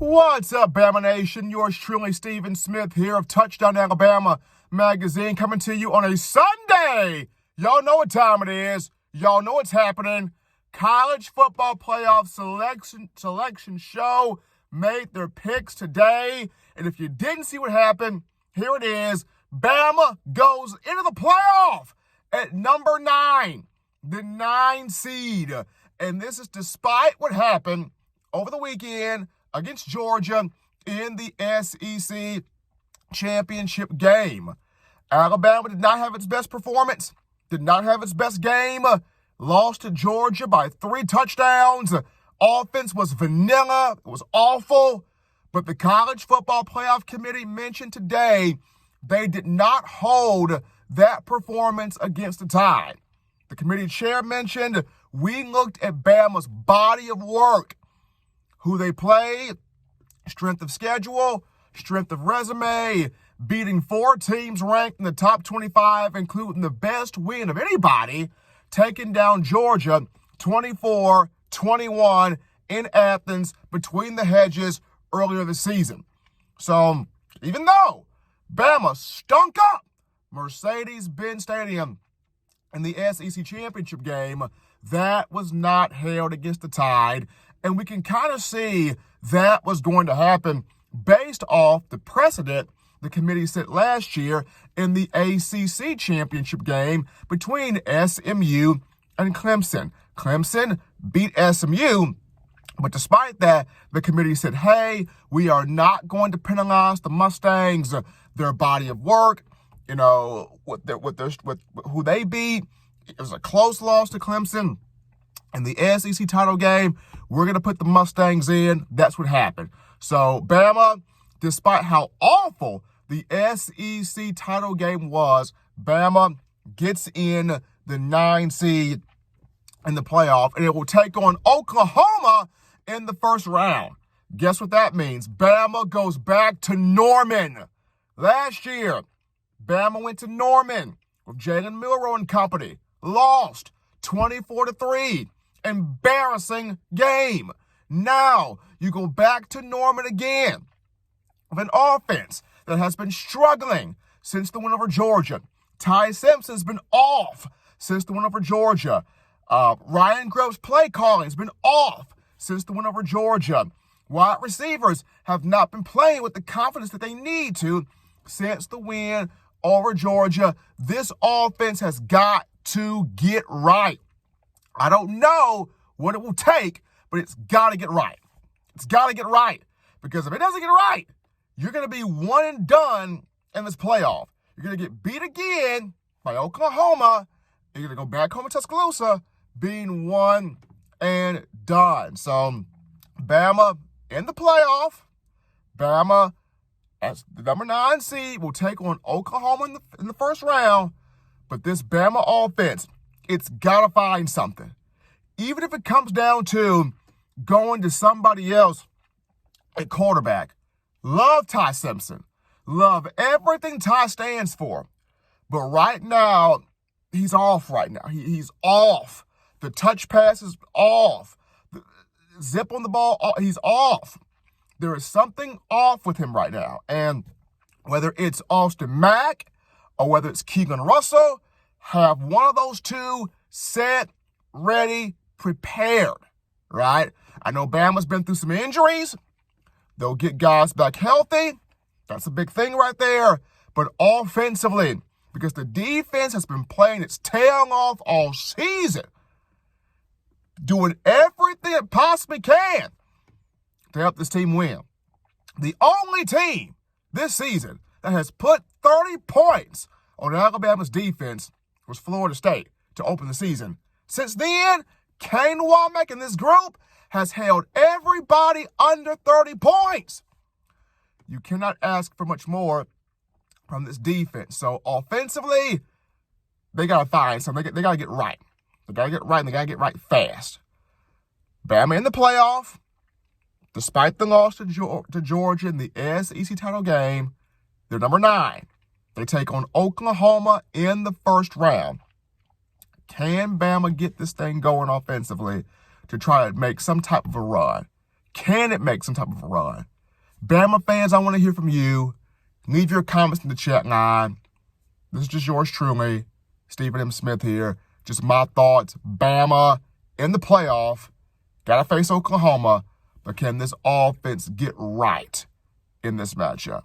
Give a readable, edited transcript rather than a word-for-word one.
What's up, Bama Nation? Yours truly, Stephen Smith here of Touchdown Alabama Magazine, coming to you on a Sunday. Y'all know what time it is. Y'all know what's happening. College football playoff selection show made their picks today. And if you didn't see what happened, here it is. Bama goes into the playoff at number 9, the 9 seed. And this is despite what happened over the weekend against Georgia in the SEC championship game. Alabama did not have its best performance, did not have its best game, lost to Georgia by 3 touchdowns. Offense was vanilla, it was awful. But the College Football Playoff Committee mentioned today they did not hold that performance against the Tide. The committee chair mentioned, we looked at Bama's body of work, who they played, strength of schedule, strength of resume, beating 4 teams ranked in the top 25, including the best win of anybody, taking down Georgia 24-21 in Athens between the hedges earlier this season. So even though Bama stunk up Mercedes-Benz Stadium in the SEC championship game, that was not held against the Tide. And we can kind of see that was going to happen based off the precedent the committee set last year in the ACC championship game between SMU and Clemson. Clemson beat SMU, but despite that, the committee said, hey, we are not going to penalize the Mustangs, their body of work, with who they beat. It was a close loss to Clemson. In the SEC title game, we're going to put the Mustangs in. That's what happened. So Bama, despite how awful the SEC title game was, Bama gets in the 9 seed in the playoff, and it will take on Oklahoma in the first round. Guess what that means? Bama goes back to Norman. Last year, Bama went to Norman with Jalen Milroe and company. Lost 24-3. Embarrassing game. Now you go back to Norman again with an offense that has been struggling since the win over Georgia. Ty Simpson's been off since the win over Georgia. Ryan Grove's play calling has been off since the win over Georgia. Wide receivers have not been playing with the confidence that they need to since the win over Georgia. This offense has got to get right. I don't know what it will take, but it's got to get right. It's got to get right. Because if it doesn't get right, you're going to be one and done in this playoff. You're going to get beat again by Oklahoma. You're going to go back home to Tuscaloosa being one and done. So, Bama in the playoff. Bama, as the number 9 seed, will take on Oklahoma in the first round. But this Bama offense, it's got to find something. Even if it comes down to going to somebody else at quarterback. Love Ty Simpson. Love everything Ty stands for. But right now, he's off right now. He's off. The touch pass is off. The zip on the ball, he's off. There is something off with him right now. And whether it's Austin Mack or whether it's Keegan Russell, have one of those two set, ready, prepared, right? I know Bama's been through some injuries. They'll get guys back healthy. That's a big thing right there. But offensively, because the defense has been playing its tail off all season, doing everything it possibly can to help this team win. The only team this season that has put 30 points on Alabama's defense was Florida State to open the season. Since then, Kane Womack and this group has held everybody under 30 points. You cannot ask for much more from this defense. So offensively, they got to find something. They got to get right. They got to get right, and they got to get right fast. Bama in the playoff, despite the loss to Georgia in the SEC title game, they're number 9. They take on Oklahoma in the first round. Can Bama get this thing going offensively to try to make some type of a run? Can it make some type of a run? Bama fans, I want to hear from you. Leave your comments in the chat line. This is just yours truly, Stephen M. Smith here. Just my thoughts. Bama in the playoff. Got to face Oklahoma. But can this offense get right in this matchup?